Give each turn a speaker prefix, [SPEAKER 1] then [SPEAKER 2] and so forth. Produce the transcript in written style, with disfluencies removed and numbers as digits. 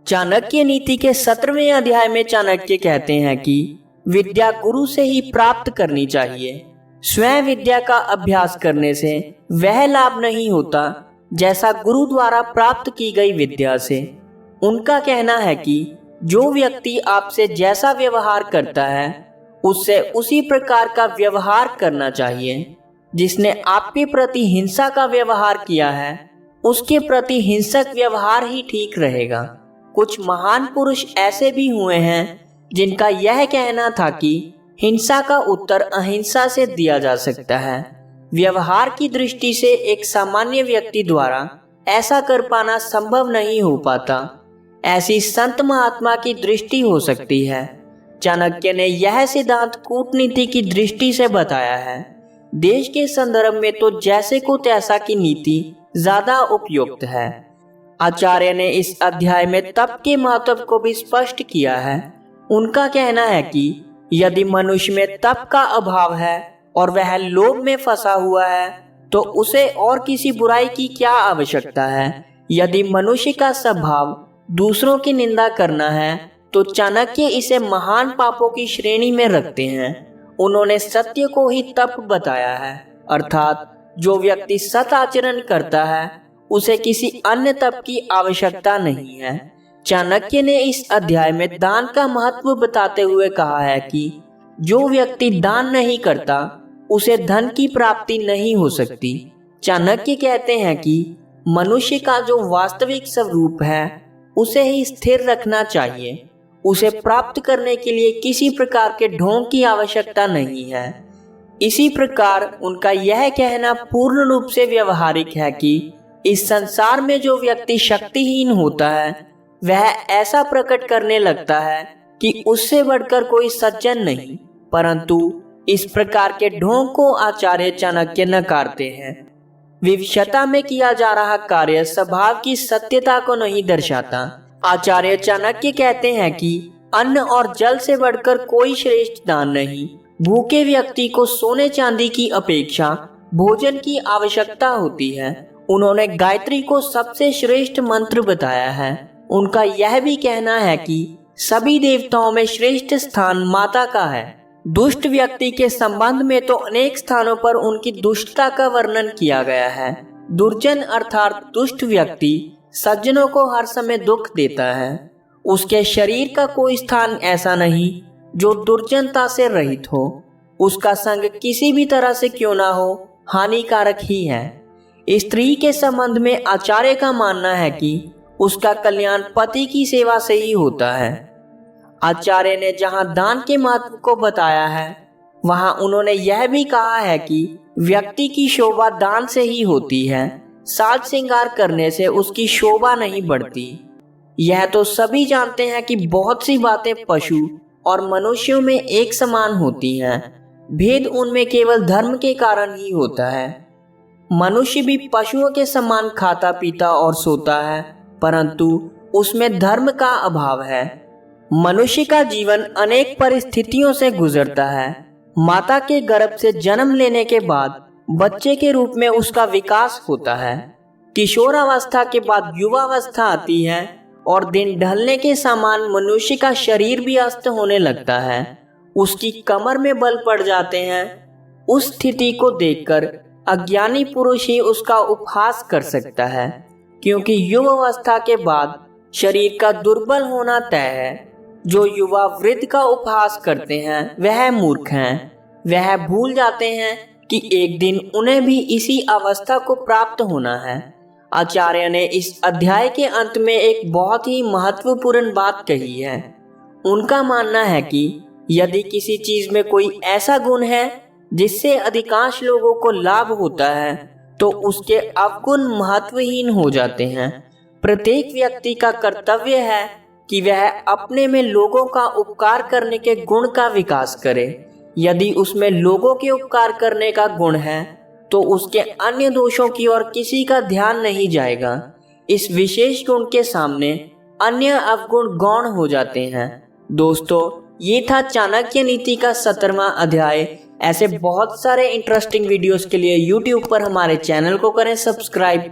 [SPEAKER 1] चाणक्य नीति के 17वें अध्याय में चाणक्य कहते हैं कि विद्या गुरु से ही प्राप्त करनी चाहिए। स्वयं विद्या का अभ्यास करने से वह लाभ नहीं होता जैसा गुरु द्वारा प्राप्त की गई विद्या से। उनका कहना है कि जो व्यक्ति आपसे जैसा व्यवहार करता है उससे उसी प्रकार का व्यवहार करना चाहिए। जिसने आपके प्रति हिंसा का व्यवहार किया है उसके प्रति हिंसक व्यवहार ही ठीक रहेगा। कुछ महान पुरुष ऐसे भी हुए हैं जिनका यह कहना था कि हिंसा का उत्तर अहिंसा से दिया जा सकता है। व्यवहार की दृष्टि से एक सामान्य व्यक्ति द्वारा ऐसा कर पाना संभव नहीं हो पाता। ऐसी संत महात्मा की दृष्टि हो सकती है। चाणक्य ने यह सिद्धांत कूटनीति की दृष्टि से बताया है। देश के संदर्भ में तो जैसे को तैसा की नीति ज्यादा उपयुक्त है। आचार्य ने इस अध्याय में तप के महत्व को भी स्पष्ट किया है। उनका कहना है कि यदि मनुष्य में तप का अभाव है और वह लोभ में फंसा हुआ है तो उसे और किसी बुराई की क्या आवश्यकता है। यदि मनुष्य का स्वभाव दूसरों की निंदा करना है तो चाणक्य इसे महान पापों की श्रेणी में रखते हैं। उन्होंने सत्य को ही तप बताया है, अर्थात जो व्यक्ति सत आचरण करता है उसे किसी अन्य तप की आवश्यकता नहीं है। चाणक्य ने इस अध्याय में दान का महत्व बताते हुए कहा है कि जो व्यक्ति दान नहीं करता उसे धन की प्राप्ति नहीं हो सकती। चाणक्य कहते हैं कि मनुष्य का जो वास्तविक स्वरूप है उसे ही स्थिर रखना चाहिए। उसे प्राप्त करने के लिए किसी प्रकार के ढोंग की आवश्यकता नहीं है। इसी प्रकार उनका यह कहना पूर्ण रूप से व्यवहारिक है कि इस संसार में जो व्यक्ति शक्तिहीन होता है वह ऐसा प्रकट करने लगता है कि उससे बढ़कर कोई सज्जन नहीं, परंतु इस प्रकार के ढोंग को आचार्य चाणक्य नकारते हैं। विवशता में किया जा रहा कार्य स्वभाव की सत्यता को नहीं दर्शाता। आचार्य चाणक्य कहते हैं कि अन्न और जल से बढ़कर कोई श्रेष्ठ दान नहीं। भूखे व्यक्ति को सोने चांदी की अपेक्षा भोजन की आवश्यकता होती है। उन्होंने गायत्री को सबसे श्रेष्ठ मंत्र बताया है। उनका यह भी कहना है कि सभी देवताओं में श्रेष्ठ स्थान माता का है। दुष्ट व्यक्ति के संबंध में तो अनेक स्थानों पर उनकी दुष्टता का वर्णन किया गया है। दुर्जन अर्थात दुष्ट व्यक्ति सज्जनों को हर समय दुख देता है। उसके शरीर का कोई स्थान ऐसा नहीं जो दुर्जनता से रहित हो। उसका संग किसी भी तरह से क्यों ना हो हानिकारक ही है। स्त्री के संबंध में आचार्य का मानना है कि उसका कल्याण पति की सेवा से ही होता है। आचार्य ने जहां दान के महत्व को बताया है वहां उन्होंने यह भी कहा है कि व्यक्ति की शोभा दान से ही होती है। साज श्रृंगार करने से उसकी शोभा नहीं बढ़ती। यह तो सभी जानते हैं कि बहुत सी बातें पशु और मनुष्यों में एक समान होती हैं। भेद उनमें केवल धर्म के कारण ही होता है। मनुष्य भी पशुओं के समान खाता पीता और सोता है, परंतु उसमें धर्म का अभाव है। मनुष्य का जीवन अनेक परिस्थितियों से गुजरता है। माता के गर्भ से जन्म लेने के बाद बच्चे के रूप में उसका विकास होता है। किशोरावस्था के बाद युवावस्था आती है और दिन ढलने के समान मनुष्य का शरीर भी अस्त होने लगता है। उसकी कमर में बल पड़ जाते हैं। उस स्थिति को देखकर अज्ञानी पुरुष ही उसका उपहास कर सकता है, क्योंकि युवावस्था के बाद शरीर का दुर्बल होना तय है। जो युवा वृद्ध का उपहास करते हैं वह मूर्ख हैं। वह भूल जाते हैं कि एक दिन उन्हें भी इसी अवस्था को प्राप्त होना है। आचार्य ने इस अध्याय के अंत में एक बहुत ही महत्वपूर्ण बात कही है। उनका मानना है कि यदि किसी चीज में कोई ऐसा गुण है जिससे अधिकांश लोगों को लाभ होता है तो उसके अवगुण महत्वहीन हो जाते हैं। प्रत्येक व्यक्ति का कर्तव्य है कि वह अपने में लोगों का उपकार करने के गुण का विकास करे। यदि उसमें लोगों के उपकार करने का गुण है तो उसके अन्य दोषों की ओर किसी का ध्यान नहीं जाएगा। इस विशेष गुण के सामने अन्य अवगुण गौण हो जाते हैं। दोस्तों, ये था चाणक्य नीति का 17वां अध्याय। ऐसे बहुत सारे इंटरेस्टिंग वीडियोस के लिए YouTube पर हमारे चैनल को करें सब्सक्राइब।